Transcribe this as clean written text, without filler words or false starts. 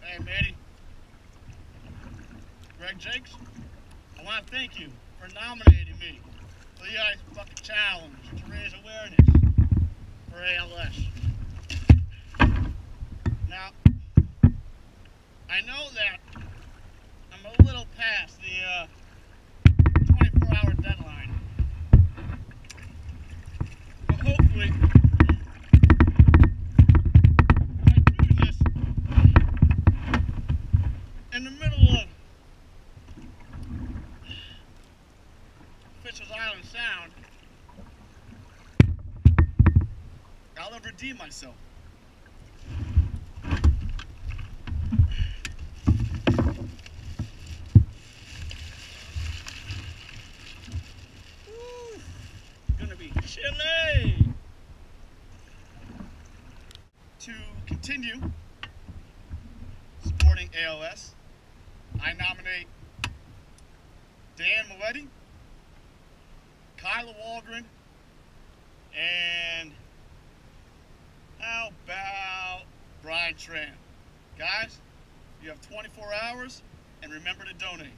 Hey, matey. Greg Jakes, I want to thank you for nominating me for the Ice Bucket Challenge to raise awareness for ALS. Now, I know that I'm a little past the 24-hour deadline, but hopefully by doing this in the middle of Fisher's Island Sound, I'll redeem myself. Woo, gonna be chilly. To continue supporting ALS, I nominate Dan Maletti, Kyla Walgren, and how about Brian Tran? Guys, you have 24 hours, and remember to donate.